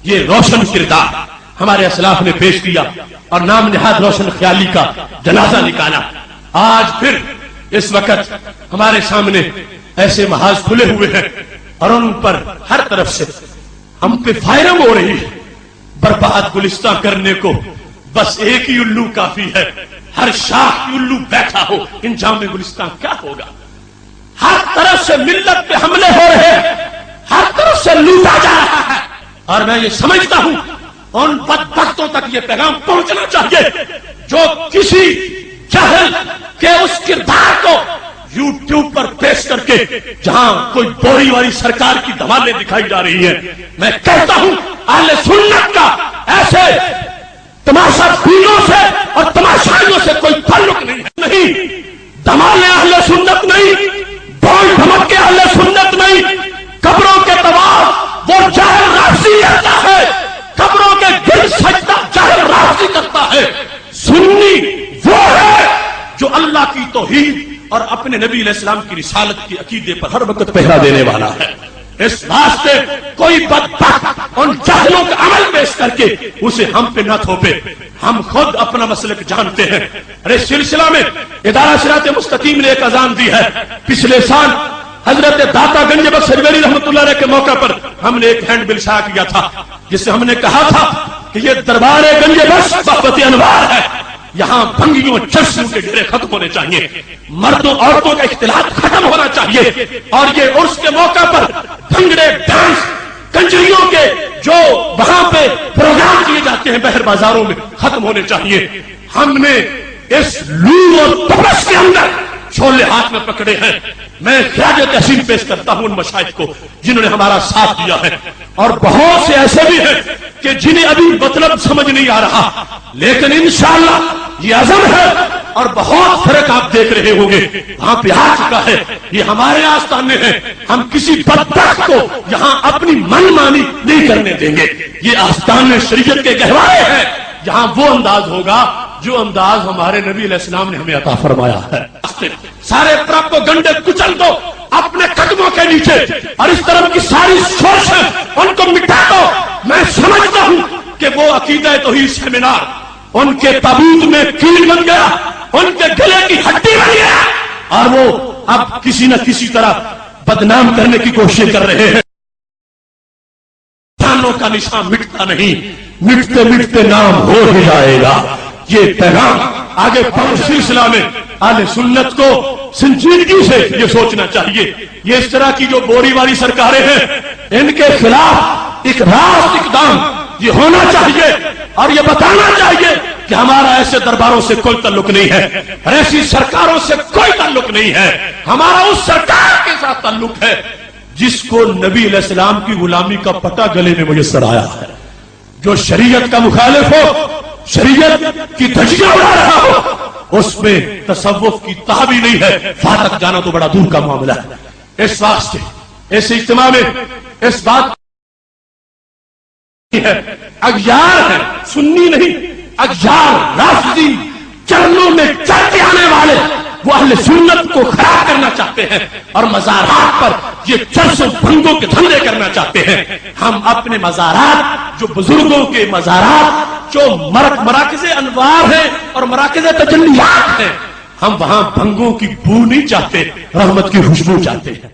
یہ روشن کردار ہمارے اسلاف نے پیش کیا اور نام نہاد روشن خیالی کا جنازہ نکالا. آج پھر اس وقت ہمارے سامنے ایسے محاذ کھلے ہوئے ہیں اور ان پر ہر طرف سے ہم پہ فائرنگ ہو رہی ہے. برباد گلستان کرنے کو بس ایک ہی الو کافی ہے. ہر شاخ کی الو بیٹھا ہو انجام گلستان کیا ہوگا. ہر طرف سے ملت پہ حملے ہو رہے ہیں, ہر طرف سے لوٹا جا رہا ہے. اور میں یہ سمجھتا ہوں ان بدبختوں تک یہ پیغام پہنچنا چاہیے جو کسی جہل کے اس کردار کو یوٹیوب پر پیش کر کے جہاں کوئی بوری والی سرکار کی دھمالیں دکھائی جا رہی ہیں. میں کہتا ہوں اہل سنت کا ایسے تماشا بینوں سے اور تماشائیوں سے کوئی تعلق نہیں. دھمالیں اہل سنت نہیں, بول دھمک کے اہل سنت نہیں. قبروں کے طواف وہ جاہل رافضی کرتا ہے, قبروں کے گرد سجدہ جاہل رافضی کرتا ہے. سنی وہ ہے جو اللہ کی توحید اور اپنے نبی علیہ السلام کی رسالت کے عقیدے پر ہر وقت پہرا دینے والا ہے. اس واسطے کوئی بدبخت ان جاہلوں کا عمل پیش کر کے اسے ہم پہ نہ تھوپے. ہم خود اپنا مسلک جانتے ہیں. ارے سلسلہ میں ادارہ صراط مستقیم نے ایک اذان دی ہے. پچھلے سال حضرت داتا گنج بخش ہریویری رحمۃ اللہ علیہ کے موقع پر ہم نے ایک ہینڈ بل شائع کیا تھا جس سے ہم نے کہا تھا کہ یہ دربار گنج بخش بہوت انوار ہے. یہاں بھنگیوں چرسوں کے ڈیرے ختم ہونے چاہیے, مردوں عورتوں کا اختلاط ختم ہونا چاہیے, اور یہ عرس کے موقع پر بھنگڑے ڈانس کنجریوں کے جو وہاں پہ پروگرام کیے جاتے ہیں بہر بازاروں میں ختم ہونے چاہیے. ہم نے اس لو اور تپش کے اندر چھولے ہاتھ میں پکڑے ہیں. میں خراج تحسین پیش کرتا ہوں ان مشائخ کو جنہوں نے ہمارا ساتھ دیا ہے, اور بہت سے ایسے بھی ہیں کہ جنہیں ابھی مطلب سمجھ نہیں آ رہا, لیکن انشاءاللہ یہ عزم ہے اور بہت فرق آپ دیکھ رہے ہوں گے وہاں پہ آ چکا ہے. یہ ہمارے آستانے ہیں, ہم کسی بدبخت کو یہاں اپنی من مانی نہیں کرنے دیں گے. یہ آستانے شریعت کے گہوارے ہیں. یہاں وہ انداز ہوگا جو انداز ہمارے نبی علیہ السلام نے ہمیں عطا فرمایا ہے. سارے پرپ کو گنڈے کچل دو اپنے قدموں کے نیچے, اور اس طرح کی ساری سوچ ہے ان کو مٹا دو. میں سمجھتا ہوں کہ وہ عقیدہ توحید سیمینار ان کے تابوت میں کیل بن گیا, ان کے گلے کی ہڈی بن گیا, اور وہ اب کسی نہ کسی طرح بدنام کرنے کی کوشش کر رہے ہیں. نشانوں کا نشان مٹتا نہیں, مٹتے مٹتے نام ہو ہی جائے گا. یہ پیغام آگے پہنچ سلسلہ میں اہل سنت کو سنجیدگی سے یہ سوچنا چاہیے. یہ اس طرح کی جو بوری والی سرکاریں ہیں ان کے خلاف ایک راست اقدام یہ ہونا چاہیے, اور یہ بتانا چاہیے کہ ہمارا ایسے درباروں سے کوئی تعلق نہیں ہے, ایسی سرکاروں سے کوئی تعلق نہیں ہے. ہمارا اس سرکار کے ساتھ تعلق ہے جس کو نبی علیہ السلام کی غلامی کا پٹا گلے میں میسر آیا ہے. جو شریعت کا مخالف ہو, شریعت کی دھجیاں اڑا رہا ہو, اس میں تصوف کی تہ بھی نہیں ہے. فاتح جانا تو بڑا دور کا معاملہ ہے. اس واسطے اس اجتماع میں اس بات ہے, اغیار ہے, سنی نہیں, اغیار رافضی چرنوں میں چڑھتے آنے والے وہ اہل سنت کو خراب کرنا چاہتے ہیں اور مزارات پر یہ چرس و بھنگوں کے دھندے کرنا چاہتے ہیں. ہم اپنے مزارات جو بزرگوں کے مزارات جو مراکز انوار ہیں اور مراکز تجلیات ہیں, ہم وہاں بھنگوں کی بو نہیں چاہتے, رحمت کی خوشبو چاہتے ہیں.